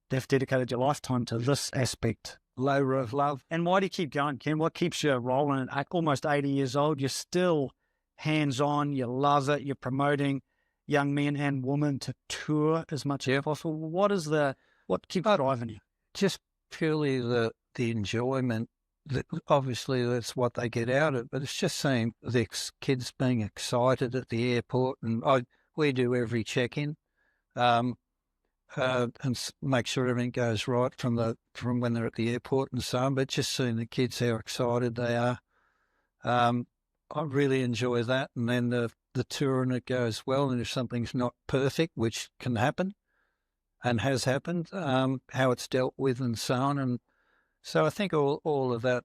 B: dedicated your lifetime to this aspect.
A: Labor of love.
B: And why do you keep going, Ken? What keeps you rolling at almost 80 years old? You're still hands-on, you love it, you're promoting young men and women to tour as much as possible. What keeps driving you?
A: Just purely the enjoyment. Obviously, that's what they get out of it, but it's just seeing the kids being excited at the airport. And we do every check-in and make sure everything goes right from when they're at the airport and so on. But just seeing the kids, how excited they are, I really enjoy that. And then the tour, and it goes well. And if something's not perfect, which can happen and has happened, how it's dealt with and so on. And so I think all of that,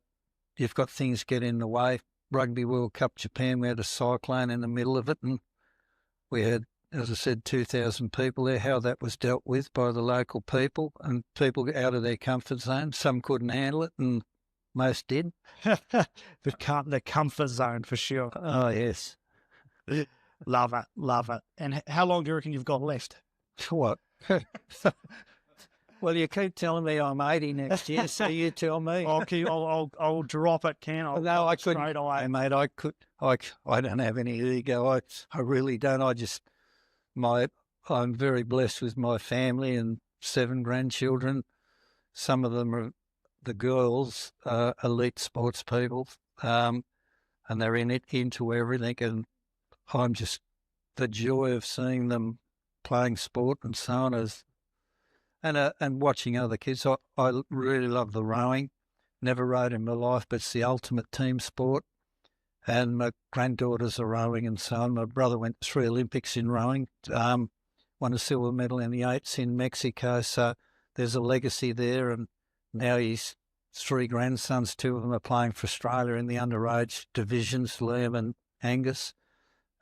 A: you've got things get in the way. Rugby World Cup Japan, we had a cyclone in the middle of it, and we had, as I said, 2,000 people there. How that was dealt with by the local people, and people out of their comfort zone. Some couldn't handle it, and most did.
B: The comfort zone, for sure.
A: Oh, yes.
B: Love it. And how long do you reckon you've got left?
A: What? Well, you keep telling me I'm 80 next year, so you tell me.
B: I'll drop it, Ken.
A: No, I couldn't.
B: Straight away.
A: Hey, mate, I don't have any ego. I really don't. I'm very blessed with my family and 7 grandchildren. Some of them are the girls, elite sports people, and they're into everything. And I'm just the joy of seeing them playing sport and so on and watching other kids. I really love the rowing. Never rowed in my life, but it's the ultimate team sport. And my granddaughters are rowing and so on. My brother went to 3 Olympics in rowing, won a silver medal in the 8s in Mexico. So there's a legacy there. And now he's 3 grandsons, 2 of them are playing for Australia in the underage divisions, Liam and Angus.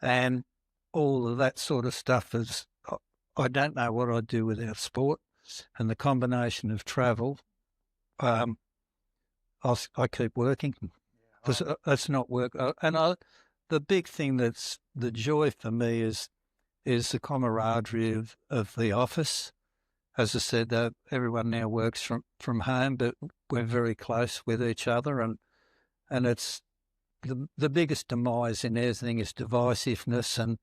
A: And all of that sort of stuff I don't know what I'd do without sport. And the combination of travel, I keep working. That's not work. And the big thing that's the joy for me is the camaraderie of the office. As I said, everyone now works from home, but we're very close with each other. And it's the biggest demise in everything is divisiveness, and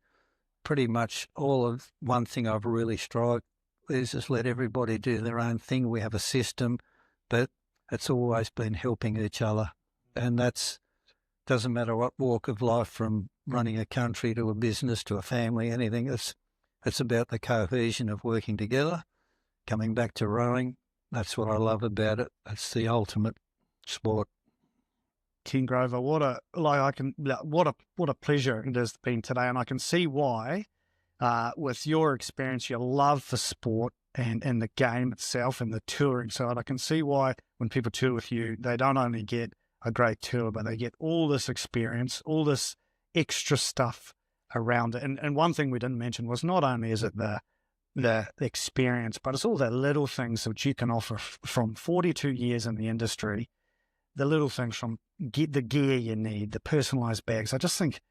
A: pretty much all of one thing I've really strived is just let everybody do their own thing. We have a system, but it's always been helping each other. And doesn't matter what walk of life, from running a country to a business to a family, anything. It's about the cohesion of working together. Coming back to rowing, that's what I love about it. It's the ultimate sport.
B: Ken Grover, what a pleasure it has been today, and I can see why. With your experience, your love for sport and the game itself and the touring side, I can see why when people tour with you, they don't only get a great tour, but they get all this experience, all this extra stuff around it. And one thing we didn't mention was not only is it the experience, but it's all the little things that you can offer from 42 years in the industry, the little things from the gear you need, the personalised bags. I just think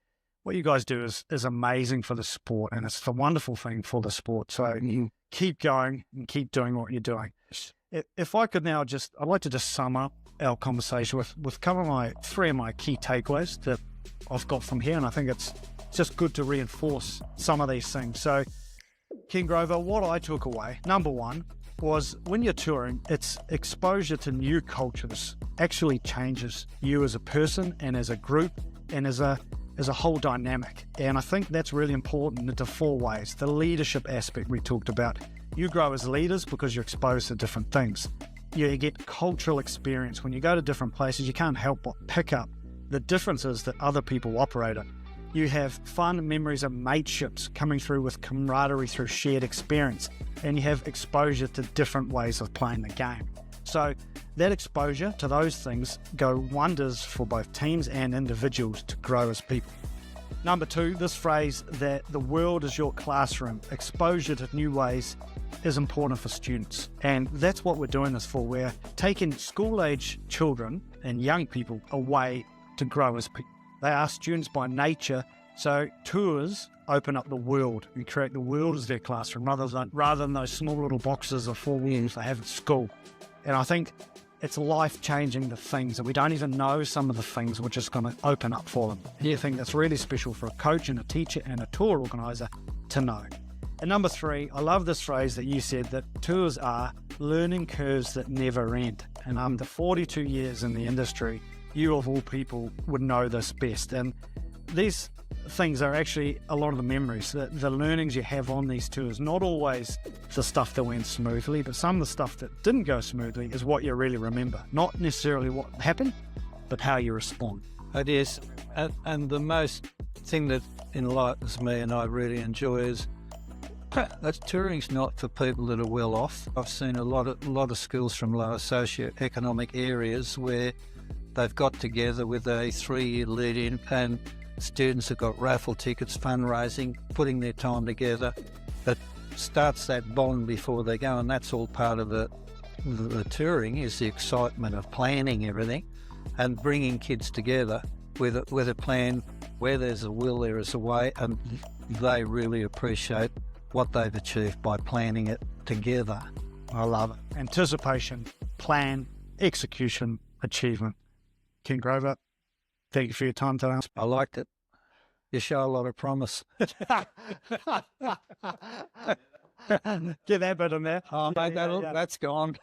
B: what you guys do is amazing for the sport, and it's a wonderful thing for the sport. So keep going and keep doing what you're doing. If I could now I'd like to just sum up our conversation with 3 of my key takeaways that I've got from here, and I think it's just good to reinforce some of these things. So, Ken Grover, what I took away, number 1, was when you're touring, it's exposure to new cultures actually changes you as a person and as a group and as a whole dynamic. And I think that's really important into 4 ways. The leadership aspect we talked about, You grow as leaders because you're exposed to different things. You get cultural experience. When you go to different places, you can't help but pick up the differences that other people operate in. You have fun memories of mateships coming through with camaraderie through shared experience, and you have exposure to different ways of playing the game. So that exposure to those things go wonders for both teams and individuals to grow as people. Number 2, this phrase that the world is your classroom, exposure to new ways, is important for students. And that's what we're doing this for. We're taking school-age children and young people away to grow as people. They are students by nature, so tours open up the world and create the world as their classroom rather than those small little boxes of 4 walls they have at school. And I think it's life-changing, the things that we don't even know, some of the things we're just going to open up for them. I think that's really special for a coach and a teacher and a tour organiser to know. And number 3, I love this phrase that you said, that tours are learning curves that never end. And after 42 years in the industry, you of all people would know this best. And these things are actually a lot of the memories, the learnings you have on these tours. Not always the stuff that went smoothly, but some of the stuff that didn't go smoothly is what you really remember. Not necessarily what happened, but how you respond.
A: It is. And the most thing that enlightens me and I really enjoy is that touring's not for people that are well off. I've seen a lot of schools from lower socio-economic areas where they've got together with a 3-year lead-in, and students have got raffle tickets, fundraising, putting their time together. That starts that bond before they go, and that's all part of the touring, is the excitement of planning everything and bringing kids together with a plan. Where there's a will, there is a way, and they really appreciate what they've achieved by planning it together.
B: I love it. Anticipation, plan, execution, achievement. Ken Grover, thank you for your time today.
A: I liked it. You show a lot of promise.
B: Get that bit in there.
A: Oh, mate, that's gone.